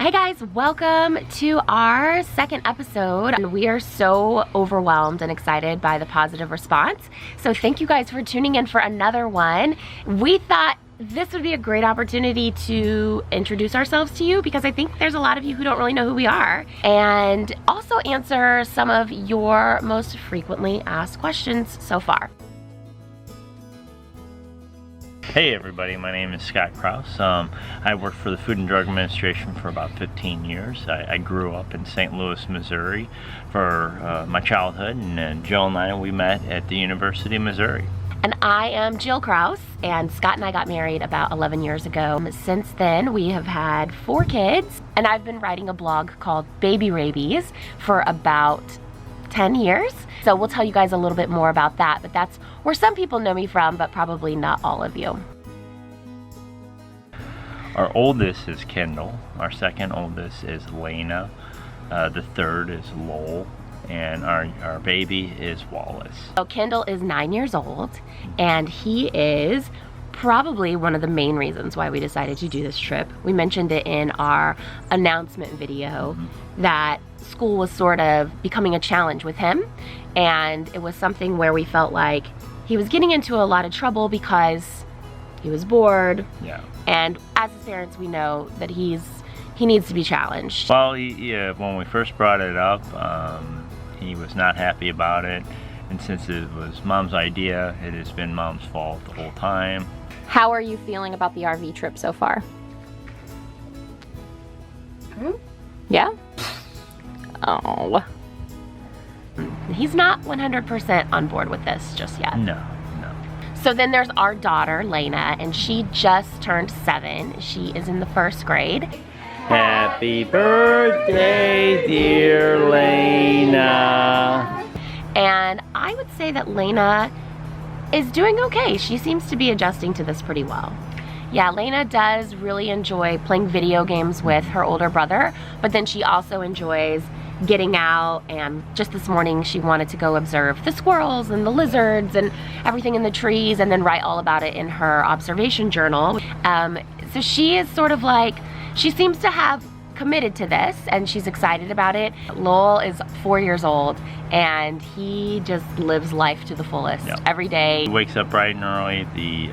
Hi guys, welcome to our second episode. And we are so overwhelmed and excited by the positive response. So thank you guys for tuning in for another one. We thought this would be a great opportunity to introduce ourselves to you because I think there's a lot of you who don't really know who we are, and also answer some of your most frequently asked questions so far. Hey everybody, my name is Scott Krause. I worked for the Food and Drug Administration for about 15 years. I grew up in St. Louis, Missouri for my childhood, and Jill and I, we met at the University of Missouri. And I am Jill Krause, and Scott and I got married about 11 years ago. Since then, we have had 4 kids, and I've been writing a blog called BabyLeague for about 10 years. So we'll tell you guys a little bit more about that, but that's where some people know me from, but probably not all of you. Our oldest is Kendall. Our second oldest is Lena. The third is Lowell. And our baby is Wallace. So Kendall is 9 years old, and he is probably one of the main reasons why we decided to do this trip. We mentioned it in our announcement video that school was sort of becoming a challenge with him, and it was something where we felt like he was getting into a lot of trouble because he was bored. Yeah. And as his parents, we know that he needs to be challenged. Well, yeah, when we first brought it up, he was not happy about it, and since it was Mom's idea, it has been Mom's fault the whole time. How are you feeling about the RV trip so far? Yeah? Oh. He's not 100% on board with this just yet. No. So then there's our daughter, Lena, and she just turned 7. She is in the 1st grade. Happy birthday, dear Lena. And I would say that Lena is doing okay. She seems to be adjusting to this pretty well. Yeah, Lena does really enjoy playing video games with her older brother, but then she also enjoys getting out, and just this morning she wanted to go observe the squirrels and the lizards and everything in the trees and then write all about it in her observation journal. So she is sort of like, she seems to have committed to this and she's excited about it. Lowell is 4 years old and he just lives life to the fullest. Yep. Every day. He wakes up bright and early, the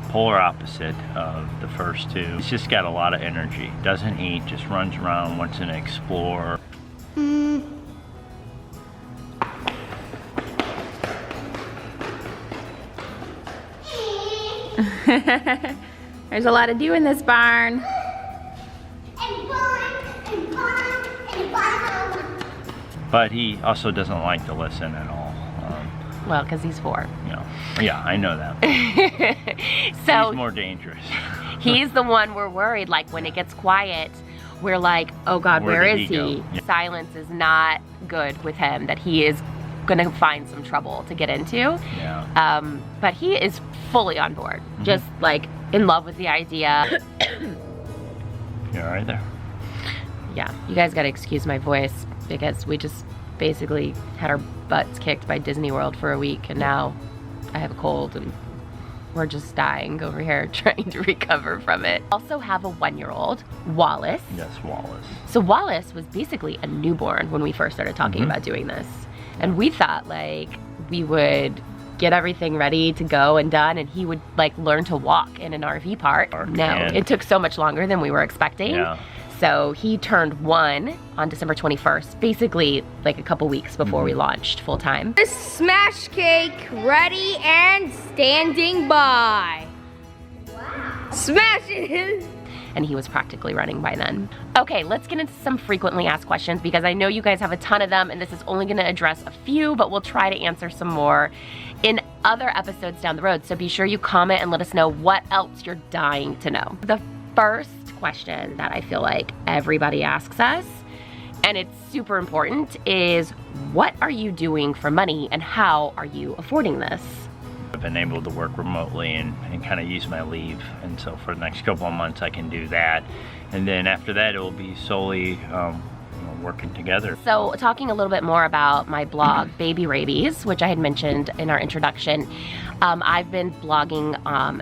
polar opposite of the first two. He's just got a lot of energy. Doesn't eat, just runs around, wants to explore. There's a lot to do in this barn. But he also doesn't like to listen at all. Well, because he's 4. Yeah, I know that. So he's more dangerous. He's the one we're worried, like when it gets quiet, we're like, oh God, where is he? Yeah. Silence is not good with him, that he is gonna find some trouble to get into. Yeah. But he is fully on board, just like in love with the idea. You're right there. Yeah, you guys gotta excuse my voice because we just basically had our butts kicked by Disney World for a week, and now I have a cold and we're just dying over here trying to recover from it. Also have a 1-year-old, Wallace. Yes, Wallace. So Wallace was basically a newborn when we first started talking about doing this. And we thought like we would get everything ready to go and done and he would like learn to walk in an RV park. No, it took so much longer than we were expecting. Yeah. So he turned 1 on December 21st, basically like a couple weeks before we launched full time. The smash cake ready and standing by. Wow. Smash it! And he was practically running by then. Okay, let's get into some frequently asked questions because I know you guys have a ton of them and this is only gonna address a few, but we'll try to answer some more in other episodes down the road. So be sure you comment and let us know what else you're dying to know. The first question that I feel like everybody asks us, and it's super important, is what are you doing for money and how are you affording this? I've been able to work remotely and kind of use my leave, and so for the next couple of months I can do that, and then after that it will be solely working together. So talking a little bit more about my blog, Baby Rabies, which I had mentioned in our introduction, I've been blogging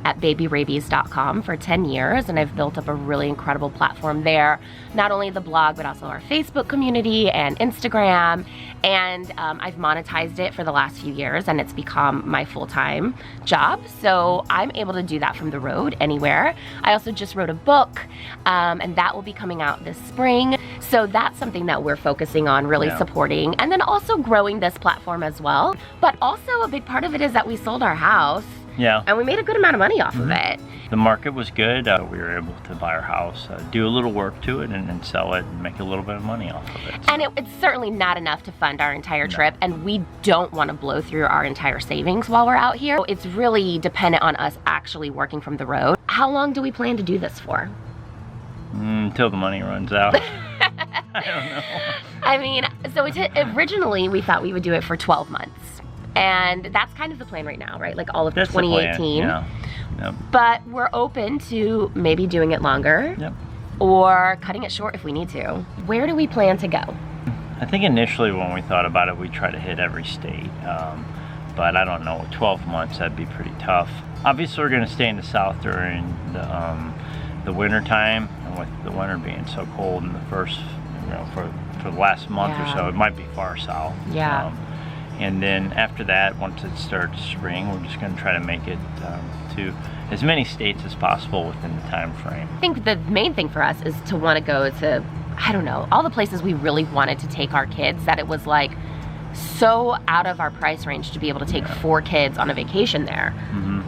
at babyrabies.com for 10 years, and I've built up a really incredible platform there. Not only the blog, but also our Facebook community and Instagram, and I've monetized it for the last few years, and it's become my full-time job. So I'm able to do that from the road anywhere. I also just wrote a book, and that will be coming out this spring. So that's something that we're focusing on really supporting, and then also growing this platform as well. But also a big part of it is that we sold our house. Yeah. And we made a good amount of money off of it. The market was good. We were able to buy our house, do a little work to it, and sell it and make a little bit of money off of it. And it's certainly not enough to fund our entire trip, and we don't want to blow through our entire savings while we're out here. It's really dependent on us actually working from the road. How long do we plan to do this for? Until the money runs out. I don't know. I mean, so originally we thought we would do it for 12 months. And that's kind of the plan right now, right? Like all of That's 2018. the plan, Yep. But we're open to maybe doing it longer or cutting it short if we need to. Where do we plan to go? I think initially when we thought about it, we try to hit every state. But I don't know, 12 months, that'd be pretty tough. Obviously, we're going to stay in the South during the winter time, and with the winter being so cold in the first, for the last month or so, it might be far south. Yeah. And then after that, once it starts spring, we're just going to try to make it to as many states as possible within the time frame. I think the main thing for us is to want to go to, I don't know, all the places we really wanted to take our kids, that it was like so out of our price range to be able to take 4 kids on a vacation there.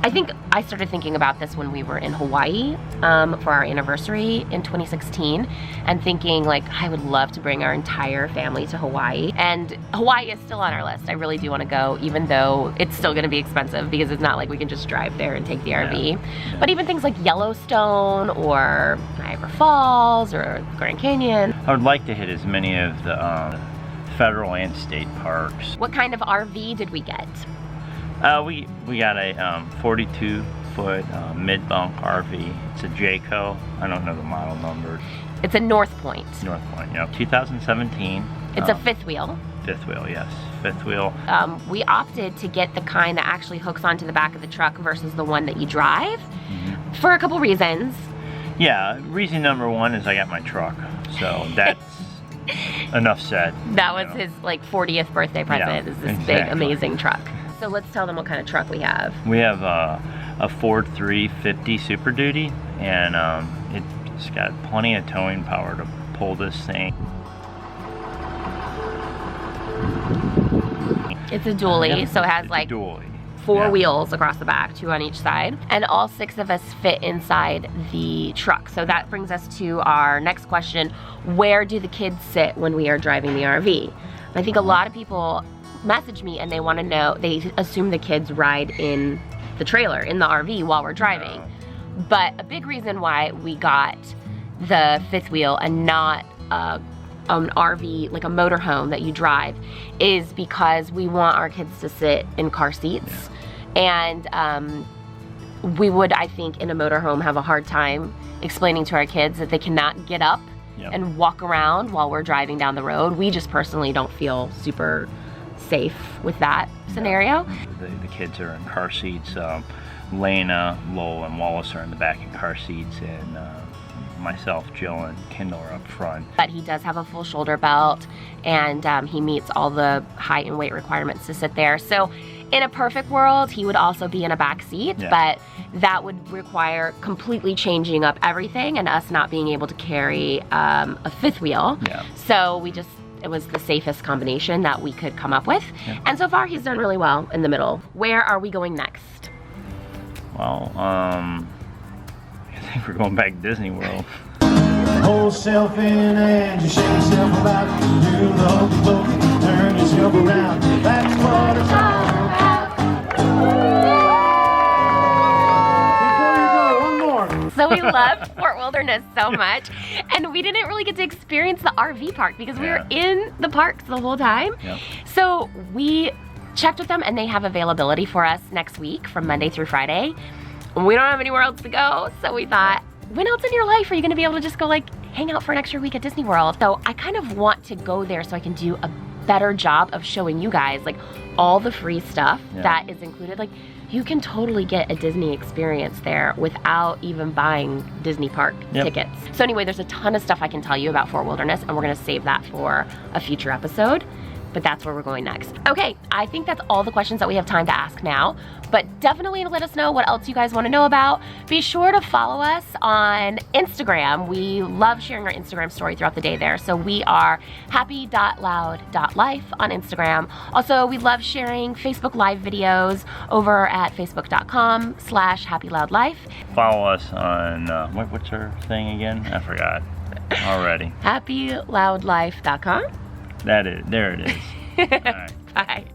I think I started thinking about this when we were in Hawaii for our anniversary in 2016, and thinking like, I would love to bring our entire family to Hawaii. And Hawaii is still on our list. I really do want to go, even though it's still going to be expensive, because it's not like we can just drive there and take the RV. But even things like Yellowstone or Niagara Falls or Grand Canyon. I would like to hit as many of the federal and state parks. What kind of RV did we get? We got a 42-foot mid-bunk RV. It's a Jayco. I don't know the model number. It's a North Point. North Point, 2017. It's a fifth wheel. Fifth wheel, yes. Fifth wheel. We opted to get the kind that actually hooks onto the back of the truck versus the one that you drive for a couple reasons. Yeah, reason number one is I got my truck, so that's enough said. That was his like 40th birthday present, is this big amazing truck. So let's tell them what kind of truck we have. We have a Ford 350 Super Duty, and it's got plenty of towing power to pull this thing. It's a dually, so it has like dually. 4 wheels across the back, 2 on each side, and all 6 of us fit inside the truck. So that brings us to our next question: where do the kids sit when we are driving the RV? I think a lot of people message me and they want to know, they assume the kids ride in the trailer, in the RV while we're driving. But a big reason why we got the fifth wheel and not an RV, like a motorhome that you drive, is because we want our kids to sit in car seats. And we would, I think, in a motorhome have a hard time explaining to our kids that they cannot get up and walk around while we're driving down the road. We just personally don't feel super safe with that scenario. The kids are in car seats. Lena, Lowell, and Wallace are in the back in car seats, and myself, Jill, and Kendall are up front. But he does have a full shoulder belt, and he meets all the height and weight requirements to sit there. So in a perfect world, he would also be in a back seat, but that would require completely changing up everything and us not being able to carry a fifth wheel. So it was the safest combination that we could come up with. And so far, he's done really well in the middle. Where are we going next? Well, I think we're going back to Disney World. Hold yourself in and just shake yourself about. Do the hokey pokey, turn yourself around. That's what it's all about. Before you go, one more. So we loved Fort Wilderness so much, and we didn't really get to experience the RV park because we were in the parks the whole time. So we checked with them, and they have availability for us next week from Monday through Friday. We don't have anywhere else to go, so we thought, when else in your life are you going to be able to just go like hang out for an extra week at Disney World. So I kind of want to go there so I can do a better job of showing you guys like all the free stuff that is included. Like, you can totally get a Disney experience there without even buying Disney park tickets. So anyway, there's a ton of stuff I can tell you about Fort Wilderness, and we're gonna save that for a future episode. But that's where we're going next. Okay, I think that's all the questions that we have time to ask now, but definitely let us know what else you guys wanna know about. Be sure to follow us on Instagram. We love sharing our Instagram story throughout the day there. So we are happy.loud.life on Instagram. Also, we love sharing Facebook Live videos over at facebook.com/happyloudlife. Follow us on, what's our thing again? I forgot already. happyloudlife.com. There it is. All right. Bye.